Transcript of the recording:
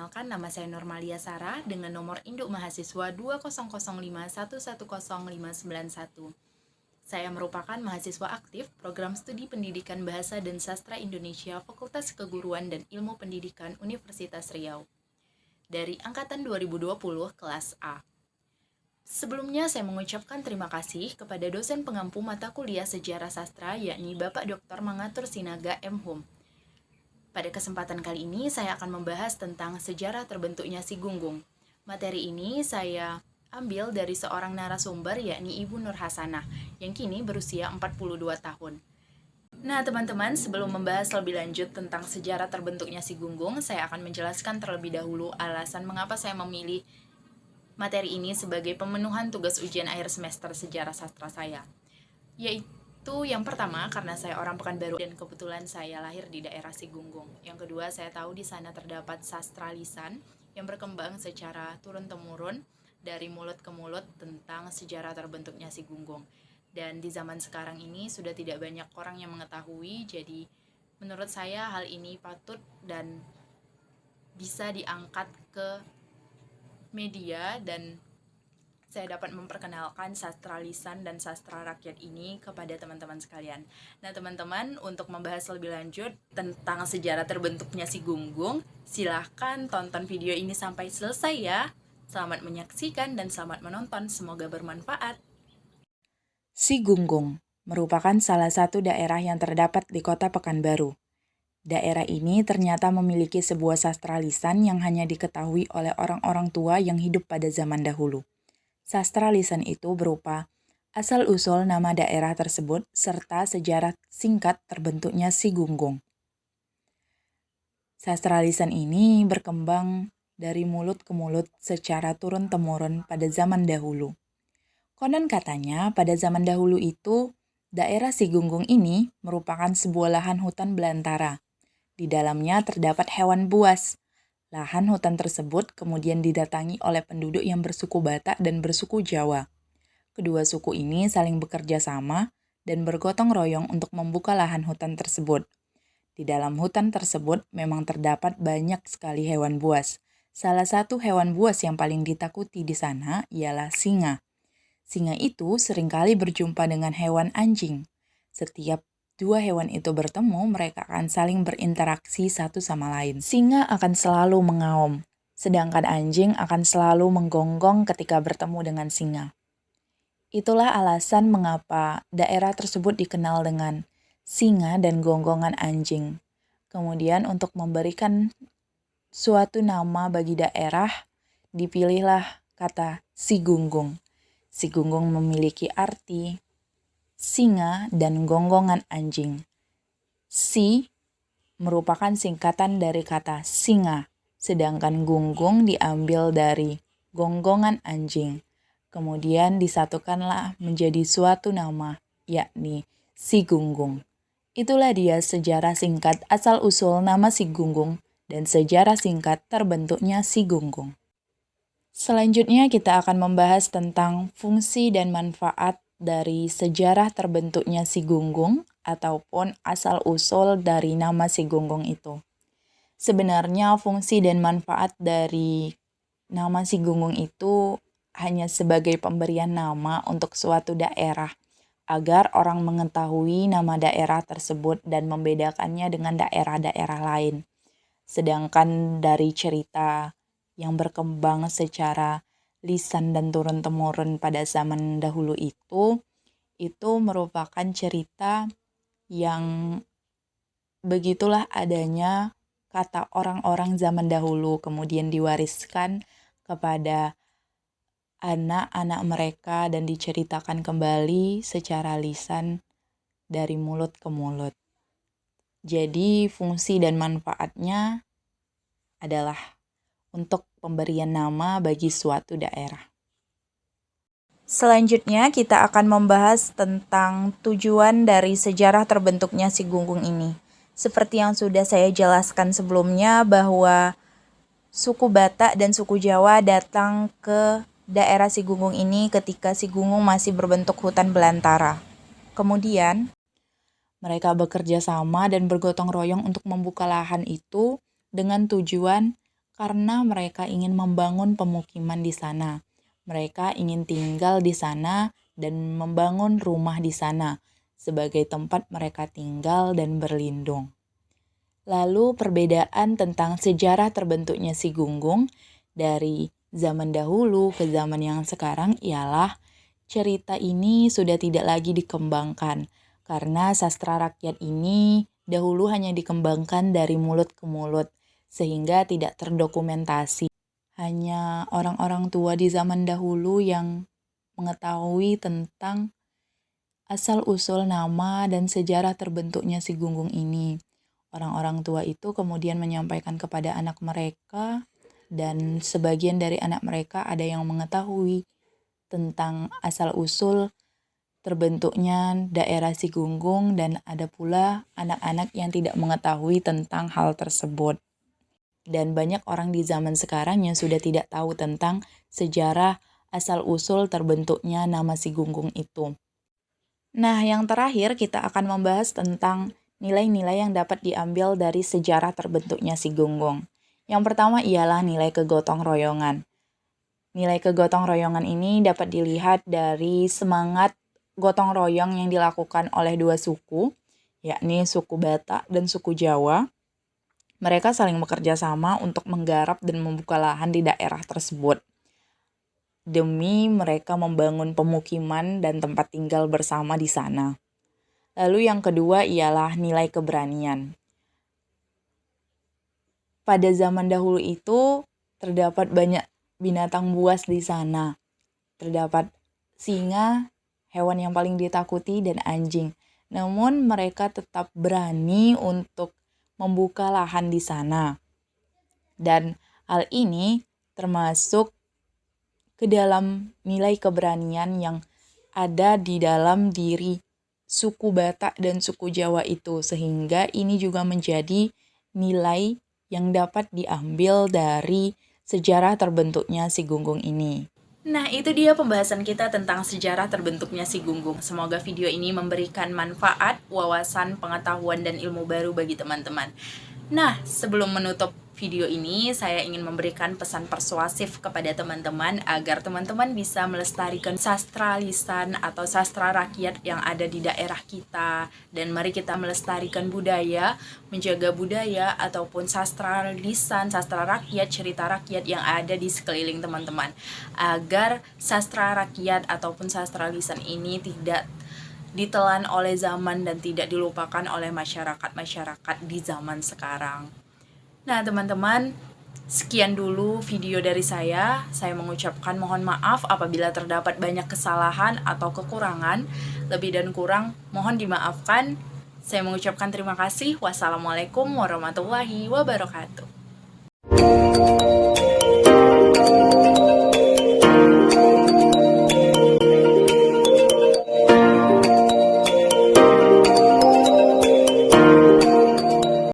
Perkenalkan, nama saya Nurmalia Sarah dengan nomor induk mahasiswa 20051110591. Saya merupakan mahasiswa aktif Program Studi Pendidikan Bahasa dan Sastra Indonesia Fakultas Keguruan dan Ilmu Pendidikan Universitas Riau dari angkatan 2020 kelas A. Sebelumnya saya mengucapkan terima kasih kepada dosen pengampu mata kuliah Sejarah Sastra yakni Bapak Dr. Mangatur Sinaga M. Hum. Pada kesempatan kali ini saya akan membahas tentang sejarah terbentuknya Si Gunggung. Materi ini saya ambil dari seorang narasumber yakni Ibu Nur Hasanah yang kini berusia 42 tahun. Nah teman-teman, sebelum membahas lebih lanjut tentang sejarah terbentuknya Si Gunggung, saya akan menjelaskan terlebih dahulu alasan mengapa saya memilih materi ini sebagai pemenuhan tugas ujian akhir semester sejarah sastra saya. Yaitu yang pertama, karena saya orang Pekanbaru dan kebetulan saya lahir di daerah Si Gunggung. Yang kedua, saya tahu di sana terdapat sastra lisan yang berkembang secara turun-temurun dari mulut ke mulut tentang sejarah terbentuknya Si Gunggung. Dan di zaman sekarang ini sudah tidak banyak orang yang mengetahui, jadi menurut saya hal ini patut dan bisa diangkat ke media dan saya dapat memperkenalkan sastra lisan dan sastra rakyat ini kepada teman-teman sekalian. Nah teman-teman, untuk membahas lebih lanjut tentang sejarah terbentuknya Si Gunggung, silahkan tonton video ini sampai selesai ya. Selamat menyaksikan dan selamat menonton, semoga bermanfaat. Si Gunggung merupakan salah satu daerah yang terdapat di kota Pekanbaru. Daerah ini ternyata memiliki sebuah sastra lisan yang hanya diketahui oleh orang-orang tua yang hidup pada zaman dahulu. Sastra lisan itu berupa asal-usul nama daerah tersebut serta sejarah singkat terbentuknya Si Gunggung. Sastra lisan ini berkembang dari mulut ke mulut secara turun-temurun pada zaman dahulu. Konon katanya, pada zaman dahulu itu, daerah Si Gunggung ini merupakan sebuah lahan hutan belantara. Di dalamnya terdapat hewan buas. Lahan hutan tersebut kemudian didatangi oleh penduduk yang bersuku Batak dan bersuku Jawa. Kedua suku ini saling bekerja sama dan bergotong royong untuk membuka lahan hutan tersebut. Di dalam hutan tersebut memang terdapat banyak sekali hewan buas. Salah satu hewan buas yang paling ditakuti di sana ialah singa. Singa itu seringkali berjumpa dengan hewan anjing. Setiap dua hewan itu bertemu, mereka akan saling berinteraksi satu sama lain. Singa akan selalu mengaum, sedangkan anjing akan selalu menggonggong ketika bertemu dengan singa. Itulah alasan mengapa daerah tersebut dikenal dengan singa dan gonggongan anjing. Kemudian untuk memberikan suatu nama bagi daerah, dipilihlah kata Si Gunggung. Si Gunggung memiliki arti singa dan gonggongan anjing. Si merupakan singkatan dari kata singa, sedangkan gunggung diambil dari gonggongan anjing. Kemudian disatukanlah menjadi suatu nama, yakni Si Gunggung. Itulah dia sejarah singkat asal-usul nama Si Gunggung dan sejarah singkat terbentuknya Si Gunggung. Selanjutnya kita akan membahas tentang fungsi dan manfaat dari sejarah terbentuknya Si Gunggung ataupun asal-usul dari nama Si Gunggung itu. Sebenarnya fungsi dan manfaat dari nama Si Gunggung itu hanya sebagai pemberian nama untuk suatu daerah agar orang mengetahui nama daerah tersebut dan membedakannya dengan daerah-daerah lain. Sedangkan dari cerita yang berkembang secara lisan dan turun-temurun pada zaman dahulu itu merupakan cerita yang begitulah adanya kata orang-orang zaman dahulu kemudian diwariskan kepada anak-anak mereka dan diceritakan kembali secara lisan dari mulut ke mulut. Jadi fungsi dan manfaatnya adalah untuk pemberian nama bagi suatu daerah. Selanjutnya kita akan membahas tentang tujuan dari sejarah terbentuknya Si Gunggung ini. Seperti yang sudah saya jelaskan sebelumnya bahwa suku Batak dan suku Jawa datang ke daerah Si Gunggung ini ketika Si Gunggung masih berbentuk hutan belantara. Kemudian mereka bekerja sama dan bergotong royong untuk membuka lahan itu dengan tujuan karena mereka ingin membangun pemukiman di sana. Mereka ingin tinggal di sana dan membangun rumah di sana sebagai tempat mereka tinggal dan berlindung. Lalu perbedaan tentang sejarah terbentuknya Si Gunggung dari zaman dahulu ke zaman yang sekarang ialah cerita ini sudah tidak lagi dikembangkan karena sastra rakyat ini dahulu hanya dikembangkan dari mulut ke mulut sehingga tidak terdokumentasi. Hanya orang-orang tua di zaman dahulu yang mengetahui tentang asal-usul nama dan sejarah terbentuknya Si Gunggung ini. Orang-orang tua itu kemudian menyampaikan kepada anak mereka, dan sebagian dari anak mereka ada yang mengetahui tentang asal-usul terbentuknya daerah Si Gunggung, dan ada pula anak-anak yang tidak mengetahui tentang hal tersebut. Dan banyak orang di zaman sekarang yang sudah tidak tahu tentang sejarah asal-usul terbentuknya nama Si Gunggung itu. Nah, yang terakhir kita akan membahas tentang nilai-nilai yang dapat diambil dari sejarah terbentuknya Si Gunggung. Yang pertama ialah nilai kegotong royongan. Nilai kegotong royongan ini dapat dilihat dari semangat gotong royong yang dilakukan oleh dua suku, yakni suku Batak dan suku Jawa. Mereka saling bekerja sama untuk menggarap dan membuka lahan di daerah tersebut demi mereka membangun pemukiman dan tempat tinggal bersama di sana. Lalu yang kedua ialah nilai keberanian. Pada zaman dahulu itu terdapat banyak binatang buas di sana. Terdapat singa, hewan yang paling ditakuti, dan anjing. Namun mereka tetap berani untuk membuka lahan di sana. Dan hal ini termasuk ke dalam nilai keberanian yang ada di dalam diri suku Batak dan suku Jawa itu, sehingga ini juga menjadi nilai yang dapat diambil dari sejarah terbentuknya Si Gunggung ini. Nah, itu dia pembahasan kita tentang sejarah terbentuknya Si Gunggung. Semoga video ini memberikan manfaat, wawasan, pengetahuan, dan ilmu baru bagi teman-teman. Nah, sebelum menutup video ini, saya ingin memberikan pesan persuasif kepada teman-teman agar teman-teman bisa melestarikan sastra lisan atau sastra rakyat yang ada di daerah kita. Dan mari kita melestarikan budaya, menjaga budaya ataupun sastra lisan, sastra rakyat, cerita rakyat yang ada di sekeliling teman-teman. Agar sastra rakyat ataupun sastra lisan ini tidak ditelan oleh zaman dan tidak dilupakan oleh masyarakat-masyarakat di zaman sekarang. Nah, teman-teman, sekian dulu video dari saya. Saya mengucapkan mohon maaf apabila terdapat banyak kesalahan atau kekurangan. Lebih dan kurang mohon dimaafkan. Saya mengucapkan terima kasih. Wassalamualaikum warahmatullahi wabarakatuh.